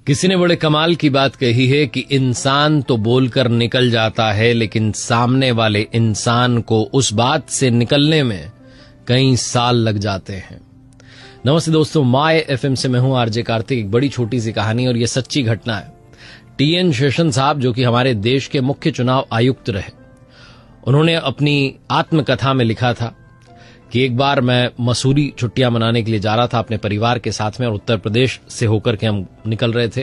किसी ने बड़े कमाल की बात कही है कि इंसान तो बोलकर निकल जाता है, लेकिन सामने वाले इंसान को उस बात से निकलने में कई साल लग जाते हैं। नमस्ते दोस्तों, माय एफएम से मैं हूं आरजे कार्तिक। एक बड़ी छोटी सी कहानी और ये सच्ची घटना है। टीएन शेषन साहब, जो कि हमारे देश के मुख्य चुनाव आयुक्त रहे, उन्होंने अपनी आत्मकथा में लिखा था कि एक बार मैं मसूरी छुट्टियां मनाने के लिए जा रहा था अपने परिवार के साथ में, और उत्तर प्रदेश से होकर के हम निकल रहे थे।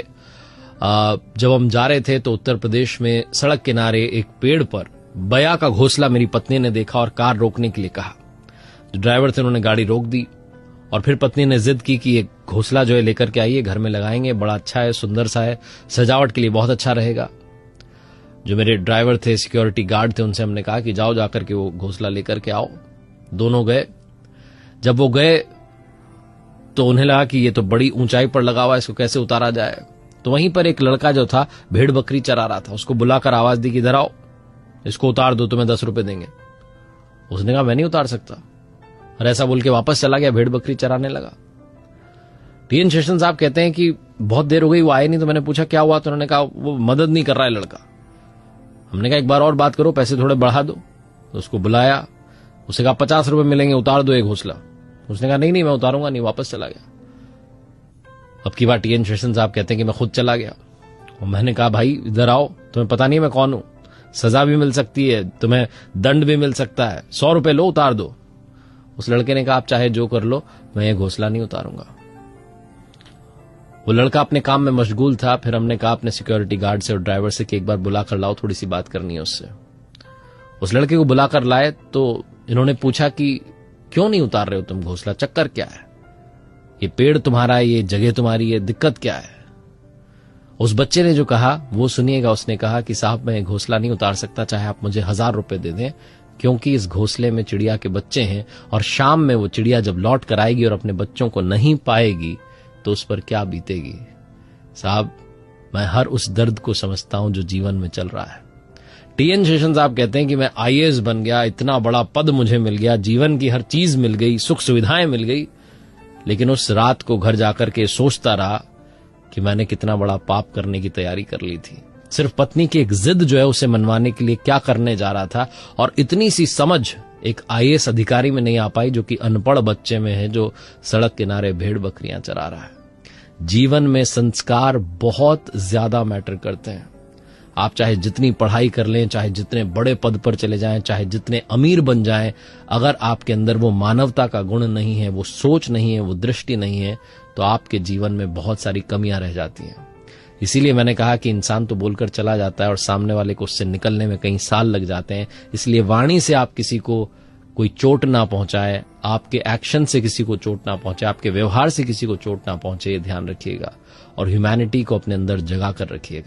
जब हम जा रहे थे तो उत्तर प्रदेश में सड़क किनारे एक पेड़ पर बया का घोंसला मेरी पत्नी ने देखा और कार रोकने के लिए कहा। जो ड्राइवर थे उन्होंने गाड़ी रोक दी और फिर पत्नी ने जिद की कि ये घोंसला जो है लेकर के आइए, घर में लगाएंगे, बड़ा अच्छा है, सुंदर सा है, सजावट के लिए बहुत अच्छा रहेगा। जो मेरे ड्राइवर थे, सिक्योरिटी गार्ड थे, उनसे हमने कहा कि जाओ जाकर के वो घोंसला लेकर के आओ। दोनों गए। जब वो गए तो उन्हें लगा कि ये तो बड़ी ऊंचाई पर लगा हुआ है, इसको कैसे उतारा जाए। तो वहीं पर एक लड़का जो था भेड़ बकरी चरा रहा था, उसको बुलाकर आवाज दी कि इधर आओ, इसको उतार दो, तुम्हें 10 रुपए देंगे। उसने कहा मैं नहीं उतार सकता, और ऐसा बोल के वापस चला गया, भेड़ बकरी चराने लगा। टीएन शेषन साहब कहते हैं कि बहुत देर हो गई, वो आए नहीं। तो मैंने पूछा क्या हुआ, तो उन्होंने कहा वो मदद नहीं कर रहा है लड़का। हमने कहा एक बार और बात करो, पैसे थोड़े बढ़ा दो। तो उसको बुलाया, उसे कहा 50 रुपए मिलेंगे, उतार दो एक घोंसला। उसने कहा नहीं मैं उतारूंगा नहीं, वापस चला गया। अब की बार टीएन शेषन साहब कहते हैं कि मैं खुद चला गया और मैंने कहा भाई इधर आओ, तुम्हें पता नहीं मैं कौन हूं, सजा भी मिल सकती है, तुम्हें दंड भी मिल सकता है, 100 रुपए लो, उतार दो। उस लड़के ने कहा आप चाहे जो कर लो, मैं ये घोंसला नहीं उतारूंगा। वो लड़का अपने काम में मशगूल था। फिर हमने कहा अपने सिक्योरिटी गार्ड से और ड्राइवर से कि एक बार बुलाकर लाओ, थोड़ी सी बात करनी है उससे। उस लड़के को बुलाकर लाए तो इन्होंने पूछा कि क्यों नहीं उतार रहे हो तुम घोंसला, चक्कर क्या है, ये पेड़ तुम्हारा है, ये जगह तुम्हारी है, दिक्कत क्या है। उस बच्चे ने जो कहा वो सुनिएगा। उसने कहा कि साहब मैं घोंसला नहीं उतार सकता, चाहे आप मुझे 1000 रुपए दे दें, क्योंकि इस घोंसले में चिड़िया के बच्चे हैं और शाम में वो चिड़िया जब लौट कर आएगी और अपने बच्चों को नहीं पाएगी तो उस पर क्या बीतेगी। साहब मैं हर उस दर्द को समझता हूं जो जीवन में चल रहा है। टीएन शेषन साहब कहते हैं कि मैं आईएएस बन गया, इतना बड़ा पद मुझे मिल गया, जीवन की हर चीज मिल गई, सुख सुविधाएं मिल गई, लेकिन उस रात को घर जाकर के सोचता रहा कि मैंने कितना बड़ा पाप करने की तैयारी कर ली थी। सिर्फ पत्नी की एक जिद जो है उसे मनवाने के लिए क्या करने जा रहा था, और इतनी सी समझ एक आईएएस अधिकारी में नहीं आ पाई जो कि अनपढ़ बच्चे में है, जो सड़क किनारे भेड़ बकरियां चरा रहा है। जीवन में संस्कार बहुत ज्यादा मैटर करते हैं। आप चाहे जितनी पढ़ाई कर लें, चाहे जितने बड़े पद पर चले जाएं, चाहे जितने अमीर बन जाएं, अगर आपके अंदर वो मानवता का गुण नहीं है, वो सोच नहीं है, वो दृष्टि नहीं है, तो आपके जीवन में बहुत सारी कमियां रह जाती हैं। इसीलिए मैंने कहा कि इंसान तो बोलकर चला जाता है और सामने वाले को उससे निकलने में कई साल लग जाते हैं। इसलिए वाणी से आप किसी को कोई चोट ना पहुंचाए, आपके एक्शन से किसी को चोट ना पहुंचे, आपके व्यवहार से किसी को चोट ना पहुंचे, ये ध्यान रखिएगा और ह्यूमैनिटी को अपने अंदर जगा कर रखिएगा।